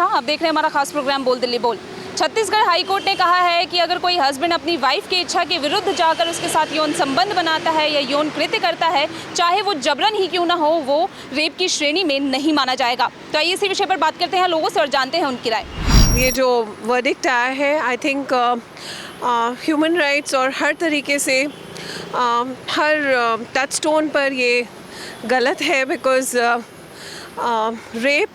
झा, आप देख रहे हैं हमारा खास प्रोग्राम बोल दिल्ली बोल। छत्तीसगढ़ हाई कोर्ट ने कहा है कि अगर कोई हस्बैंड अपनी वाइफ की इच्छा के विरुद्ध जाकर उसके साथ यौन संबंध बनाता है या यौन कृत्य करता है, चाहे वो जबरन ही क्यों ना हो, वो रेप की श्रेणी में नहीं माना जाएगा। तो आइए इसी विषय पर बात करते हैं लोगों से और जानते हैं उनकी राय। ये जो वर्डिक्ट आया है, आई थिंक ह्यूमन राइट्स और हर तरीके से हर टच स्टोन पर ये गलत है, बिकॉज़ रेप,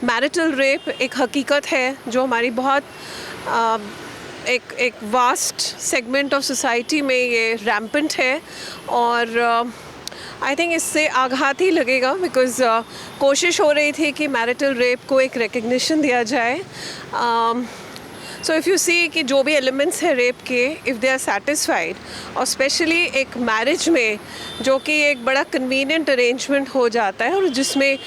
मैरिटल रेप एक हकीकत है जो हमारी बहुत एक वास्ट सेगमेंट ऑफ सोसाइटी में ये रैम्पेंट है। और आई थिंक इससे आघात ही लगेगा, बिकॉज़ कोशिश हो रही थी कि मैरिटल रेप को एक रिकग्निशन दिया जाए। सो इफ़ यू सी कि जो भी एलिमेंट्स हैं रेप के, इफ़ दे आर सेटिस्फाइड, और स्पेशली एक मैरिज में जो कि एक बड़ा कन्वीनियंट अरेंजमेंट हो जाता है और जिसमें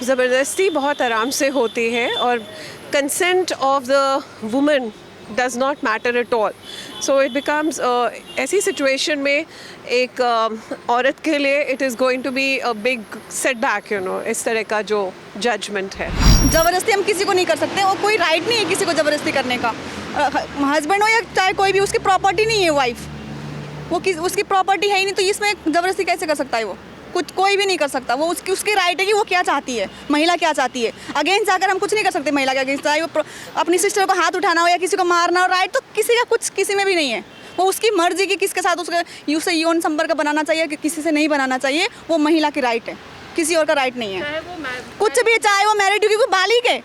ज़बरदस्ती बहुत आराम से होती है और consent of the woman does not matter at all. So it becomes ऐसी सिचुएशन में एक औरत के लिए it is going to be a big setback, you know, इस तरह का जो जजमेंट है। ज़बरदस्ती हम किसी को नहीं कर सकते और कोई राइट नहीं है किसी को ज़बरदस्ती करने का। हस्बैंड हो या चाहे कोई भी, उसकी प्रॉपर्टी नहीं है वाइफ, वो उसकी प्रॉपर्टी है ही नहीं, तो इसमें ज़बरदस्ती कैसे कर सकता है वो? कुछ कोई भी नहीं कर सकता। वो उसकी राइट है कि वो क्या चाहती है, महिला क्या चाहती है। अगेंस्ट जाकर हम कुछ नहीं कर सकते महिला के अगेंस्ट, चाहे वो अपनी सिस्टर को हाथ उठाना हो या किसी को मारना हो, राइट तो किसी का कुछ किसी में भी नहीं है। वो उसकी मर्जी की किसके साथ उससे यौन संपर्क बनाना चाहिए कि किसी से नहीं बनाना चाहिए, वो महिला की राइट है, किसी और का राइट नहीं है। कुछ भी, चाहे वो मैरिड, क्योंकि वो बालिग है,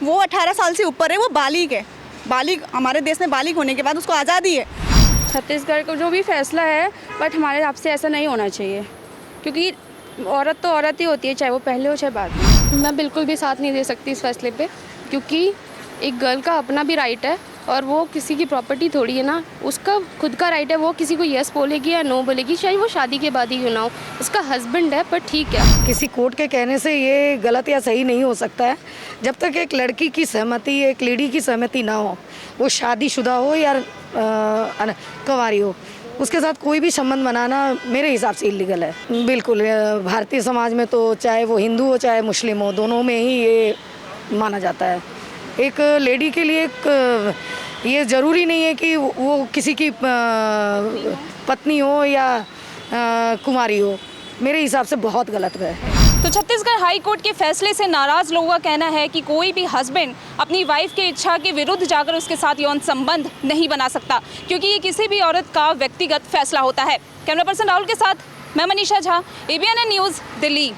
वो 18 साल से ऊपर है, वो बालिग है। बालिग हमारे देश में बालिग होने के बाद उसको आज़ादी है। छत्तीसगढ़ का जो भी फैसला है, बट हमारे हिसाब से ऐसा नहीं होना चाहिए, क्योंकि औरत तो औरत ही होती है, चाहे वो पहले हो चाहे बाद में। मैं बिल्कुल भी साथ नहीं दे सकती इस फैसले पे, क्योंकि एक गर्ल का अपना भी राइट है और वो किसी की प्रॉपर्टी थोड़ी है ना, उसका खुद का राइट है। वो किसी को यस बोलेगी या नो बोलेगी, चाहे वो शादी के बाद ही क्यों ना हो, उसका हस्बैंड है, पर ठीक है। किसी कोर्ट के कहने से ये गलत या सही नहीं हो सकता है जब तक एक लड़की की सहमति, एक लेडी की सहमति ना हो, वो शादीशुदा हो या कुंवारी हो, उसके साथ कोई भी संबंध बनाना मेरे हिसाब से इलीगल है। बिल्कुल, भारतीय समाज में तो चाहे वो हिंदू हो चाहे मुस्लिम हो, दोनों में ही ये माना जाता है। एक लेडी के लिए ये ज़रूरी नहीं है कि वो किसी की पत्नी हो या कुंवारी हो, मेरे हिसाब से बहुत गलत है। तो छत्तीसगढ़ हाई कोर्ट के फैसले से नाराज लोगों का कहना है कि कोई भी हस्बैंड अपनी वाइफ की इच्छा के विरुद्ध जाकर उसके साथ यौन संबंध नहीं बना सकता, क्योंकि ये किसी भी औरत का व्यक्तिगत फैसला होता है। कैमरा पर्सन राहुल के साथ मैं मनीषा झा, ABN न्यूज़, दिल्ली।